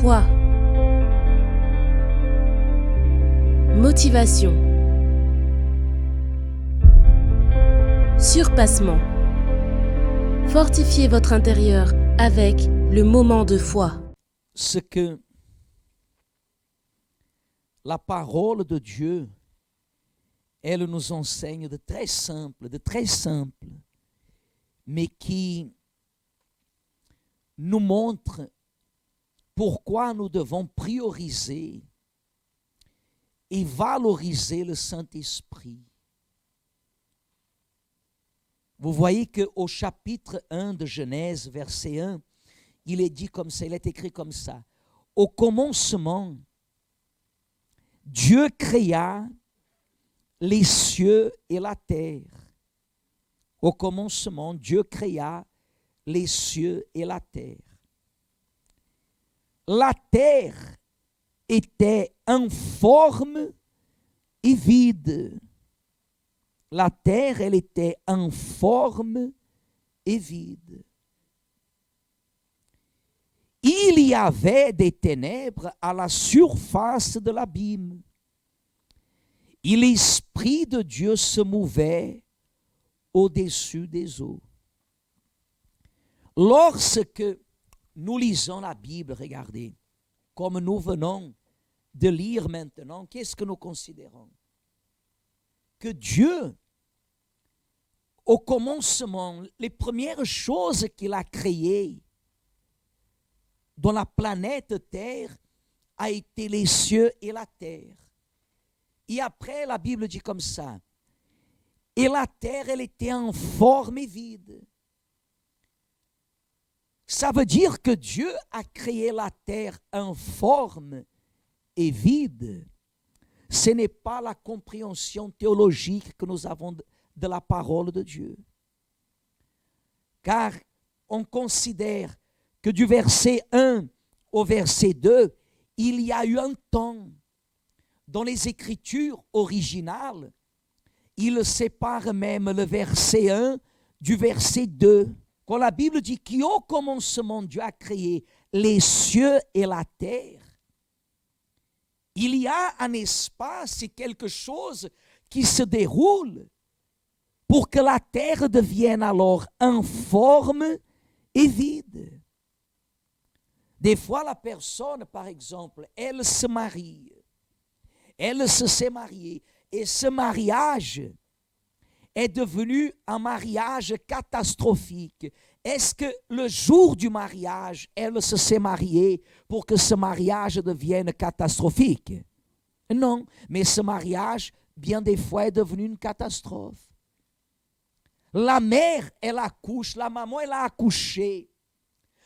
Foi. Motivation. Surpassement. Fortifiez votre intérieur avec le moment de foi. Ce que la parole de Dieu, elle nous enseigne de très simple, mais qui nous montre pourquoi nous devons prioriser et valoriser le Saint-Esprit. Vous voyez qu'au chapitre 1 de Genèse, verset 1, il est dit comme ça, il est écrit comme ça. Au commencement, Dieu créa les cieux et la terre. Au commencement, Dieu créa les cieux et la terre. La terre était informe et vide. La terre, elle était informe et vide. Il y avait des ténèbres à la surface de l'abîme. Et l'Esprit de Dieu se mouvait au-dessus des eaux. Lorsque nous lisons la Bible, regardez, comme nous venons de lire maintenant, qu'est-ce que nous considérons? Que Dieu, au commencement, les premières choses qu'il a créées dans la planète Terre a été les cieux et la terre. Et après, la Bible dit comme ça, et la terre, elle était informe et vide. Ça veut dire que Dieu a créé la terre informe et vide. Ce n'est pas la compréhension théologique que nous avons de la parole de Dieu. Car on considère que du verset 1 au verset 2, il y a eu un temps. Dans les Écritures originales, il sépare même le verset 1 du verset 2. Quand la Bible dit qu'au commencement Dieu a créé les cieux et la terre, il y a un espace et quelque chose qui se déroule pour que la terre devienne alors informe et vide. Des fois, la personne, par exemple, elle se marie. Elle se s'est mariée. Et ce mariage est devenu un mariage catastrophique. Est-ce que le jour du mariage, elle se s'est mariée pour que ce mariage devienne catastrophique? Non, mais ce mariage, bien des fois, est devenu une catastrophe. La mère, elle accouche, la maman, elle a accouché.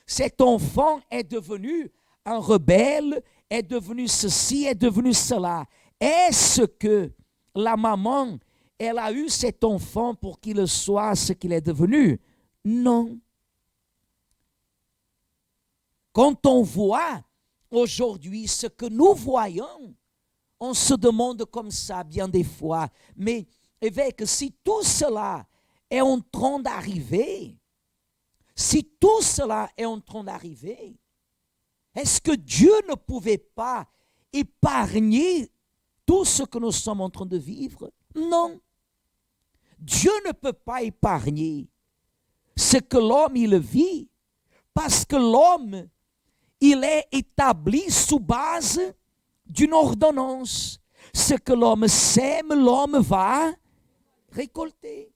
Cet enfant est devenu un rebelle, est devenu ceci, est devenu cela. Est-ce que la maman, elle a eu cet enfant pour qu'il soit ce qu'il est devenu? Non. Quand on voit aujourd'hui ce que nous voyons, on se demande comme ça bien des fois, mais évêque, si tout cela est en train d'arriver, est-ce que Dieu ne pouvait pas épargner tout ce que nous sommes en train de vivre? Non. Dieu ne peut pas épargner ce que l'homme il vit, parce que l'homme il est établi sous base d'une ordonnance. Ce que l'homme sème, l'homme va récolter.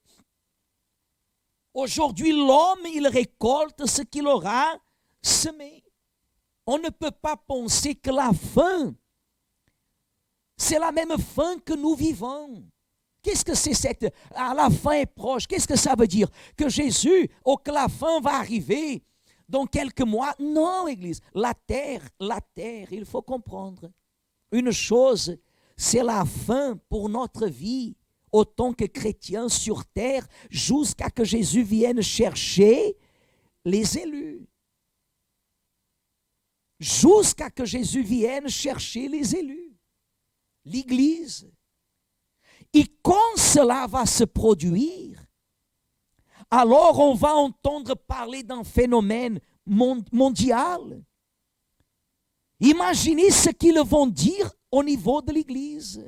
Aujourd'hui, l'homme il récolte ce qu'il aura semé. On ne peut pas penser que la fin, c'est la même fin que nous vivons. Qu'est-ce que c'est cette... la fin est proche. Qu'est-ce que ça veut dire? Que Jésus, que la fin va arriver dans quelques mois? Non, Église. La terre, il faut comprendre. Une chose, c'est la fin pour notre vie, autant que chrétiens sur terre, jusqu'à que Jésus vienne chercher les élus. Jusqu'à que Jésus vienne chercher les élus, l'Église. Et quand cela va se produire, alors on va entendre parler d'un phénomène mondial. Imaginez ce qu'ils vont dire au niveau de l'Église.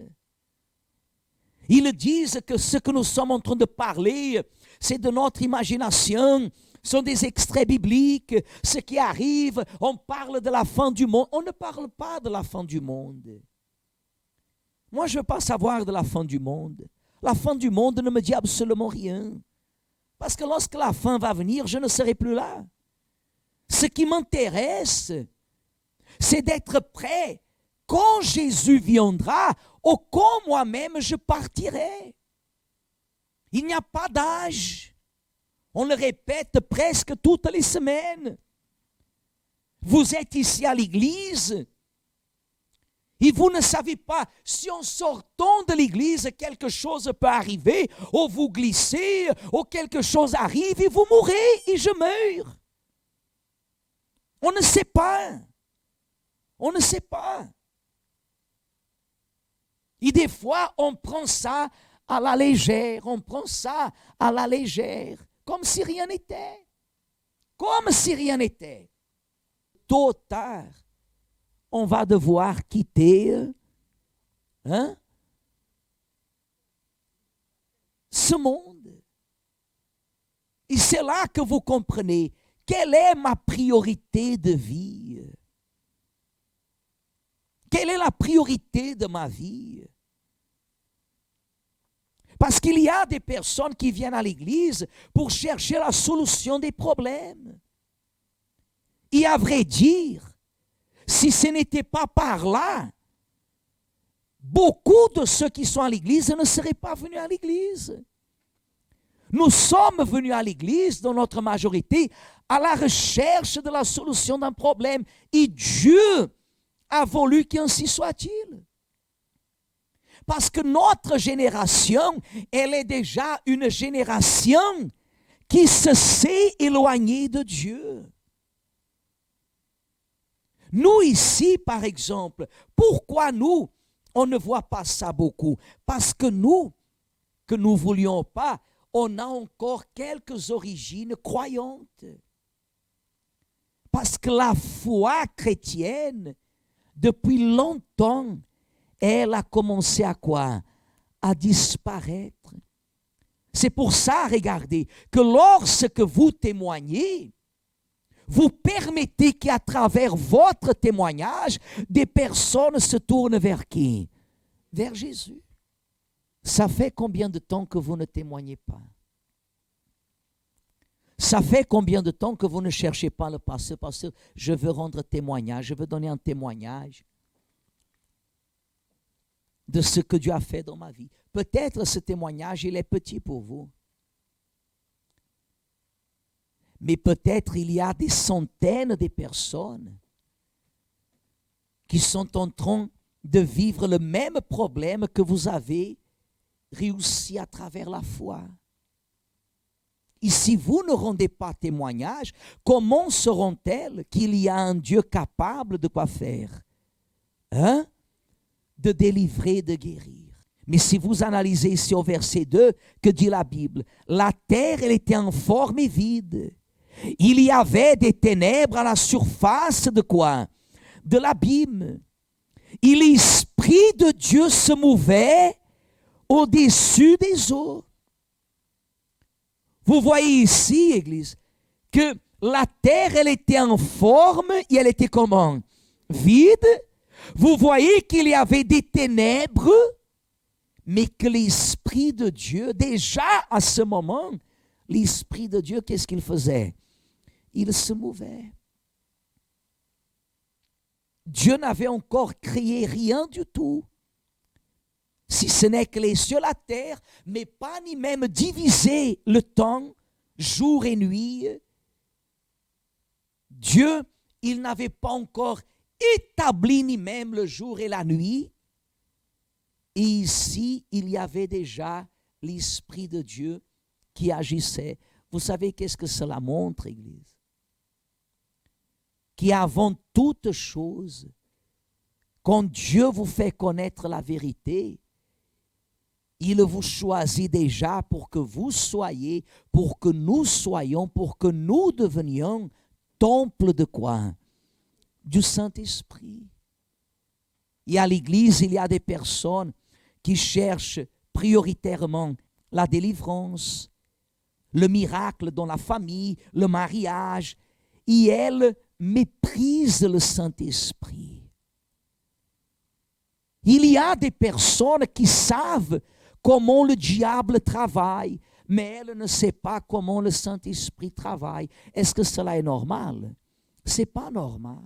Ils disent que ce que nous sommes en train de parler, c'est de notre imagination, ce sont des extraits bibliques, ce qui arrive, on parle de la fin du monde. On ne parle pas de la fin du monde. Moi, je ne veux pas savoir de la fin du monde. La fin du monde ne me dit absolument rien. Parce que lorsque la fin va venir, je ne serai plus là. Ce qui m'intéresse, c'est d'être prêt quand Jésus viendra ou quand moi-même je partirai. Il n'y a pas d'âge. On le répète presque toutes les semaines. Vous êtes ici à l'église et vous ne savez pas si en sortant de l'église quelque chose peut arriver, ou vous glissez, ou quelque chose arrive et vous mourrez et je meurs. On ne sait pas. On ne sait pas. Et des fois, on prend ça à la légère, on prend ça à la légère, comme si rien n'était. Comme si rien n'était. Tôt ou tard, on va devoir quitter ce monde. Et c'est là que vous comprenez quelle est ma priorité de vie. Quelle est la priorité de ma vie? Parce qu'il y a des personnes qui viennent à l'église pour chercher la solution des problèmes. Et à vrai dire, si ce n'était pas par là, beaucoup de ceux qui sont à l'église ne seraient pas venus à l'église. Nous sommes venus à l'église, dans notre majorité, à la recherche de la solution d'un problème. Et Dieu a voulu qu'ainsi soit-il. Parce que notre génération, elle est déjà une génération qui se sait éloignée de Dieu. Nous ici, par exemple, pourquoi nous, on ne voit pas ça beaucoup? Parce que nous, que nous ne voulions pas, on a encore quelques origines croyantes. Parce que la foi chrétienne, depuis longtemps, elle a commencé à quoi? À disparaître. C'est pour ça, regardez, que lorsque vous témoignez, vous permettez qu'à travers votre témoignage, des personnes se tournent vers qui? Vers Jésus. Ça fait combien de temps que vous ne témoignez pas? Ça fait combien de temps que vous ne cherchez pas le pasteur? Pasteur, je veux rendre témoignage, je veux donner un témoignage de ce que Dieu a fait dans ma vie. Peut-être ce témoignage, il est petit pour vous. Mais peut-être il y a des centaines de personnes qui sont en train de vivre le même problème que vous avez réussi à travers la foi. Et si vous ne rendez pas témoignage, comment sauront-elles qu'il y a un Dieu capable de quoi faire? De délivrer, de guérir. Mais si vous analysez ici au verset 2, que dit la Bible? La terre, elle était informe et vide. Il y avait des ténèbres à la surface de quoi? De l'abîme. Et l'Esprit de Dieu se mouvait au-dessus des eaux. Vous voyez ici, Église, que la terre, elle était informe et elle était comment? Vide. Vous voyez qu'il y avait des ténèbres, mais que l'Esprit de Dieu, déjà à ce moment, l'Esprit de Dieu, qu'est-ce qu'il faisait? Il se mouvait. Dieu n'avait encore créé rien du tout, si ce n'est que les cieux, la terre, mais pas ni même divisé le temps, jour et nuit. Dieu, il n'avait pas encore établi ni même le jour et la nuit. Et ici, il y avait déjà l'Esprit de Dieu qui agissait. Vous savez qu'est-ce que cela montre, Église? Qu'avant toute chose, quand Dieu vous fait connaître la vérité, il vous choisit déjà pour que vous soyez, pour que nous soyons, pour que nous devenions temple de quoi? du Saint-Esprit. Et à l'Église, il y a des personnes qui cherchent prioritairement la délivrance, le miracle dans la famille, le mariage, et elles méprisent le Saint-Esprit. Il y a des personnes qui savent comment le diable travaille, mais elles ne savent pas comment le Saint-Esprit travaille. Est-ce que cela est normal? Ce n'est pas normal.